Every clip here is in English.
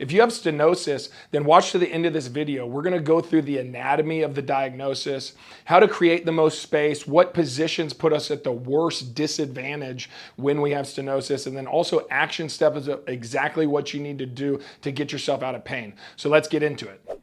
If you have stenosis, then watch to the end of this video. We're gonna go through the anatomy of the diagnosis, how to create the most space, what positions put us at the worst disadvantage when we have stenosis, and then also action steps of exactly what you need to do to get yourself out of pain. So let's get into it.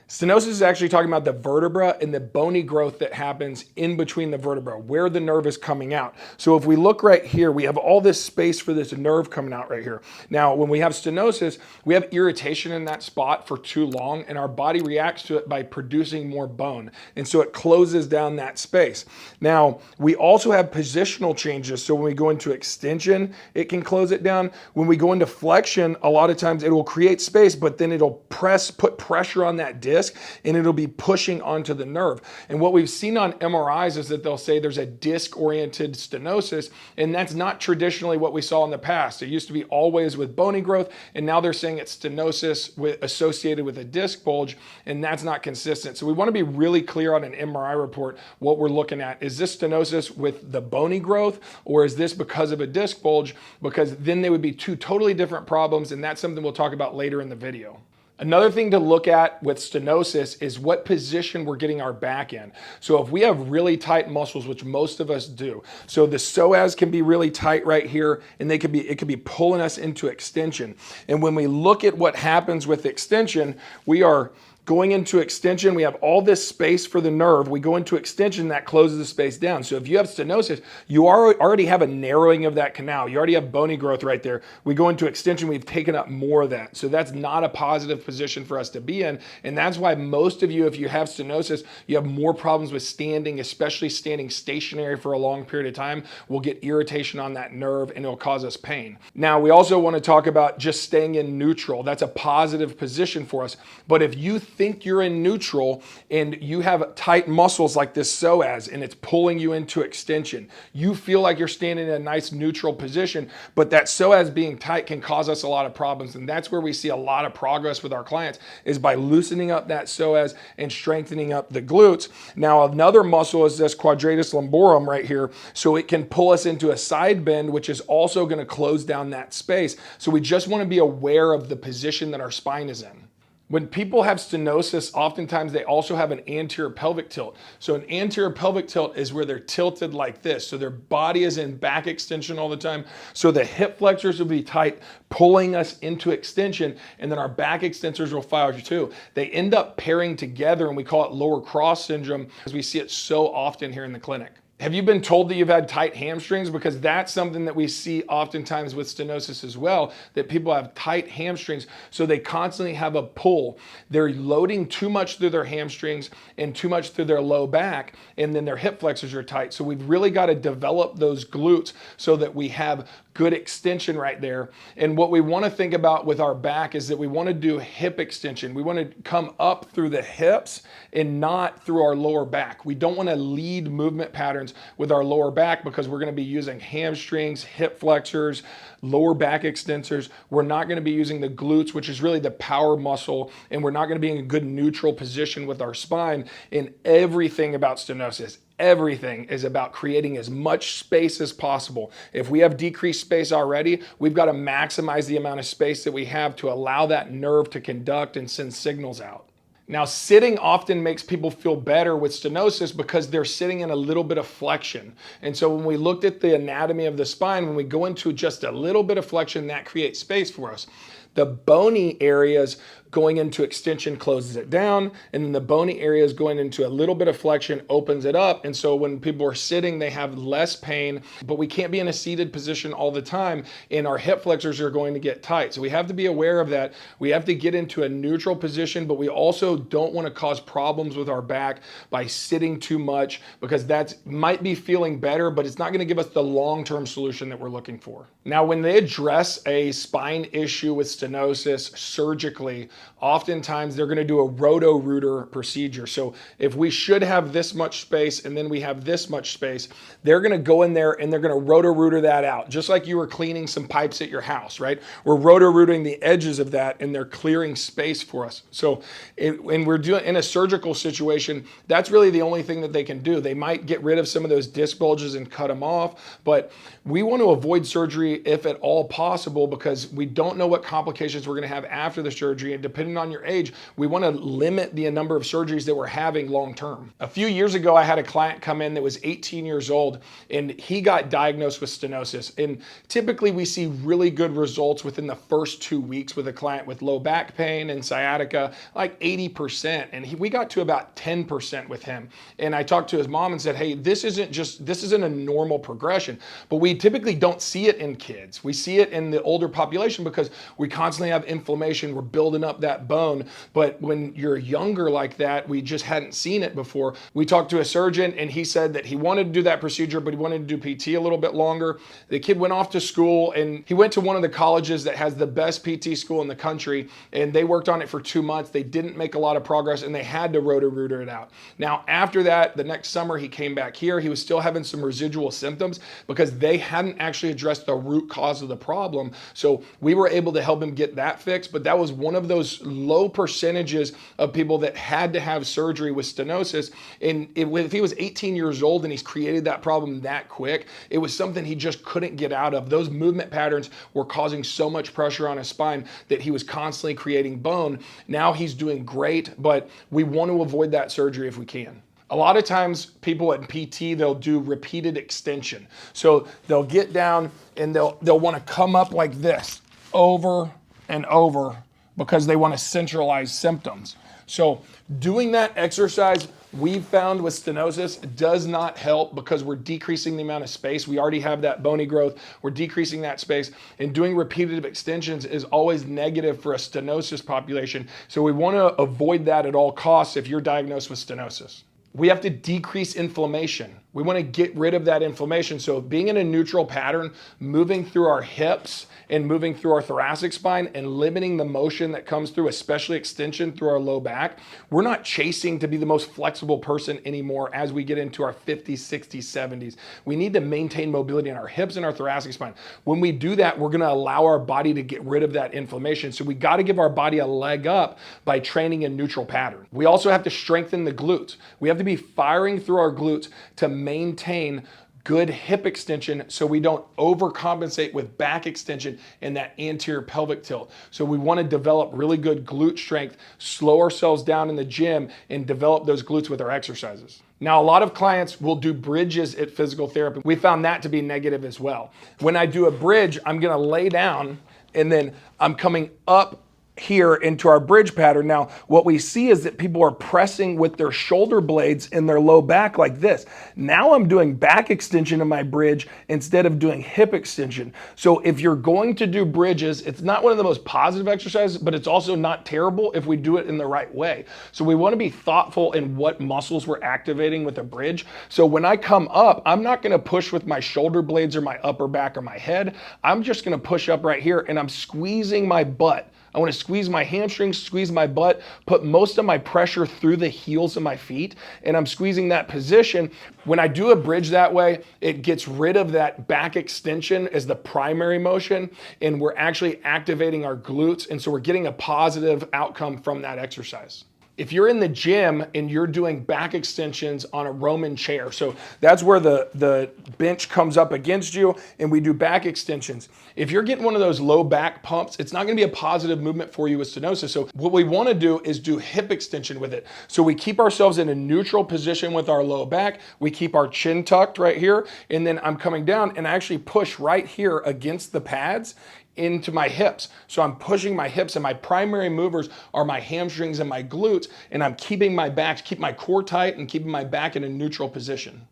Stenosis is actually talking about the vertebra and the bony growth that happens in between the vertebra, where the nerve is coming out. So if we look right here, we have all this space for this nerve coming out right here. Now, when we have stenosis, we have irritation in that spot for too long, and our body reacts to it by producing more bone. And so it closes down that space. Now, we also have positional changes. So when we go into extension, it can close it down. When we go into flexion, a lot of times it will create space, but then it'll put pressure on that disc, and it'll be pushing onto the nerve. And what we've seen on MRIs is that they'll say there's a disc-oriented stenosis, and that's not traditionally what we saw in the past. It used to be always with bony growth, and now they're saying it's stenosis associated with a disc bulge, and that's not consistent. So we want to be really clear on an MRI report what we're looking at. Is this stenosis with the bony growth, or is this because of a disc bulge? Because then they would be two totally different problems, and that's something we'll talk about later in the video. Another thing to look at with stenosis is what position we're getting our back in. So if we have really tight muscles, which most of us do, so the psoas can be really tight right here, and it could be pulling us into extension. And when we look at what happens with extension, we are going into extension, we have all this space for the nerve. We go into extension, that closes the space down. So if you have stenosis, you already have a narrowing of that canal. You already have bony growth right there. We go into extension, we've taken up more of that. So that's not a positive position for us to be in. And that's why most of you, if you have stenosis, you have more problems with standing, especially standing stationary for a long period of time. We'll get irritation on that nerve and it'll cause us pain. Now, we also want to talk about just staying in neutral. That's a positive position for us. But if you think you're in neutral and you have tight muscles like this psoas and it's pulling you into extension, you feel like you're standing in a nice neutral position, but that psoas being tight can cause us a lot of problems. And that's where we see a lot of progress with our clients, is by loosening up that psoas and strengthening up the glutes. Now, another muscle is this quadratus lumborum right here. So it can pull us into a side bend, which is also going to close down that space. So we just want to be aware of the position that our spine is in. When people have stenosis, oftentimes they also have an anterior pelvic tilt. So an anterior pelvic tilt is where they're tilted like this. So their body is in back extension all the time. So the hip flexors will be tight, pulling us into extension, and then our back extensors will fire too. They end up pairing together, and we call it lower cross syndrome, because we see it so often here in the clinic. Have you been told that you've had tight hamstrings? Because that's something that we see oftentimes with stenosis as well, that people have tight hamstrings, so they constantly have a pull. They're loading too much through their hamstrings and too much through their low back, and then their hip flexors are tight. So we've really got to develop those glutes so that we have good extension right there. And what we want to think about with our back is that we want to do hip extension. We want to come up through the hips and not through our lower back. We don't want to lead movement patterns with our lower back, because we're going to be using hamstrings, hip flexors, lower back extensors. We're not going to be using the glutes, which is really the power muscle, and we're not going to be in a good neutral position with our spine. And everything about stenosis, everything is about creating as much space as possible. If we have decreased space already, we've got to maximize the amount of space that we have to allow that nerve to conduct and send signals out. Now, sitting often makes people feel better with stenosis because they're sitting in a little bit of flexion. And so when we looked at the anatomy of the spine, when we go into just a little bit of flexion, that creates space for us. The bony areas going into extension closes it down, and then the bony areas going into a little bit of flexion opens it up. And so when people are sitting, they have less pain, but we can't be in a seated position all the time, and our hip flexors are going to get tight. So we have to be aware of that. We have to get into a neutral position, but we also don't want to cause problems with our back by sitting too much, because that might be feeling better, but it's not going to give us the long-term solution that we're looking for. Now, when they address a spine issue with stenosis surgically, oftentimes they're going to do a roto-rooter procedure. So if we should have this much space and then we have this much space, they're going to go in there and they're going to roto-rooter that out, just like you were cleaning some pipes at your house, right? We're roto-rooting the edges of that and they're clearing space for us. So when we're doing in a surgical situation, that's really the only thing that they can do. They might get rid of some of those disc bulges and cut them off, but we want to avoid surgery if at all possible, because we don't know what complications we're going to have after the surgery, and depending on your age, we want to limit the number of surgeries that we're having long term. A few years ago, I had a client come in that was 18 years old and he got diagnosed with stenosis. And typically we see really good results within the first 2 weeks with a client with low back pain and sciatica, like 80%. And we got to about 10% with him. And I talked to his mom and said, hey, this isn't a normal progression, but we typically don't see it in kids. We see it in the older population because we constantly have inflammation. We're building up that bone. But when you're younger like that, we just hadn't seen it before. We talked to a surgeon and he said that he wanted to do that procedure, but he wanted to do PT a little bit longer. The kid went off to school and he went to one of the colleges that has the best PT school in the country, and they worked on it for 2 months. They didn't make a lot of progress and they had to roto-rooter it out. Now, after that, the next summer he came back here. He was still having some residual symptoms because they hadn't actually addressed the root cause of the problem. So we were able to help him get that fixed, but that was one of those low percentages of people that had to have surgery with stenosis. And if he was 18 years old and he's created that problem that quick, it was something he just couldn't get out of. Those movement patterns were causing so much pressure on his spine that he was constantly creating bone. Now he's doing great, but we want to avoid that surgery if we can. A lot of times people at PT, they'll do repeated extension. So they'll get down and they'll want to come up like this over and over because they want to centralize symptoms. So doing that exercise, we've found with stenosis, does not help because we're decreasing the amount of space. We already have that bony growth. We're decreasing that space, and doing repetitive extensions is always negative for a stenosis population. So we want to avoid that at all costs if you're diagnosed with stenosis. We have to decrease inflammation. We want to get rid of that inflammation. So being in a neutral pattern, moving through our hips and moving through our thoracic spine and limiting the motion that comes through, especially extension through our low back. We're not chasing to be the most flexible person anymore as we get into our 50s, 60s, 70s. We need to maintain mobility in our hips and our thoracic spine. When we do that, we're going to allow our body to get rid of that inflammation. So we got to give our body a leg up by training in neutral pattern. We also have to strengthen the glutes. We have to be firing through our glutes to maintain good hip extension so we don't overcompensate with back extension and that anterior pelvic tilt. So we want to develop really good glute strength, slow ourselves down in the gym, and develop those glutes with our exercises. Now, a lot of clients will do bridges at physical therapy. We found that to be negative as well. When I do a bridge, I'm going to lay down and then I'm coming up here into our bridge pattern. Now, what we see is that people are pressing with their shoulder blades in their low back like this. Now I'm doing back extension in my bridge instead of doing hip extension. So if you're going to do bridges, it's not one of the most positive exercises, but it's also not terrible if we do it in the right way. So we want to be thoughtful in what muscles we're activating with a bridge. So when I come up, I'm not going to push with my shoulder blades or my upper back or my head. I'm just going to push up right here and I'm squeezing my butt. I want to squeeze my hamstrings, squeeze my butt, put most of my pressure through the heels of my feet, and I'm squeezing that position. When I do a bridge that way, it gets rid of that back extension as the primary motion, and we're actually activating our glutes, and so we're getting a positive outcome from that exercise. If you're in the gym and you're doing back extensions on a Roman chair, so that's where the bench comes up against you and we do back extensions. If you're getting one of those low back pumps, it's not gonna be a positive movement for you with stenosis. So what we wanna do is do hip extension with it. So we keep ourselves in a neutral position with our low back, we keep our chin tucked right here, and then I'm coming down and I actually push right here against the pads into my hips. So I'm pushing my hips, and my primary movers are my hamstrings and my glutes, and I'm keeping my back, keep my core tight and keeping my back in a neutral position.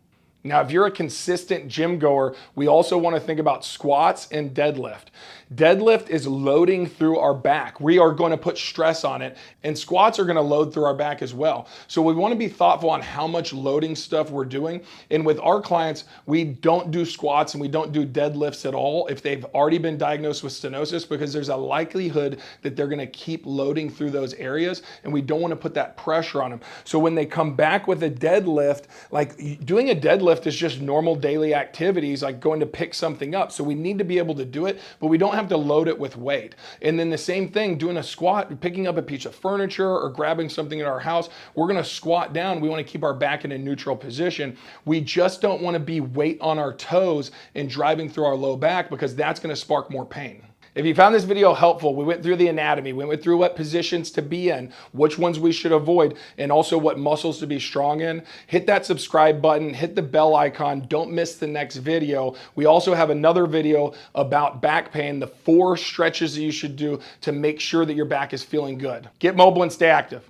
Now, if you're a consistent gym goer, we also want to think about squats and deadlift. Deadlift is loading through our back. We are going to put stress on it, and squats are going to load through our back as well. So we want to be thoughtful on how much loading stuff we're doing. And with our clients, we don't do squats and we don't do deadlifts at all if they've already been diagnosed with stenosis, because there's a likelihood that they're going to keep loading through those areas, and we don't want to put that pressure on them. So when they come back with a deadlift, like doing a deadlift is just normal daily activities, like going to pick something up. So we need to be able to do it, but we don't have to load it with weight. And then the same thing, doing a squat, picking up a piece of furniture or grabbing something in our house, we're going to squat down. We want to keep our back in a neutral position. We just don't want to be weight on our toes and driving through our low back, because that's going to spark more pain. If you found this video helpful, we went through the anatomy, we went through what positions to be in, which ones we should avoid, and also what muscles to be strong in. Hit that subscribe button, hit the bell icon, don't miss the next video. We also have another video about back pain, the 4 stretches that you should do to make sure that your back is feeling good. Get mobile and stay active.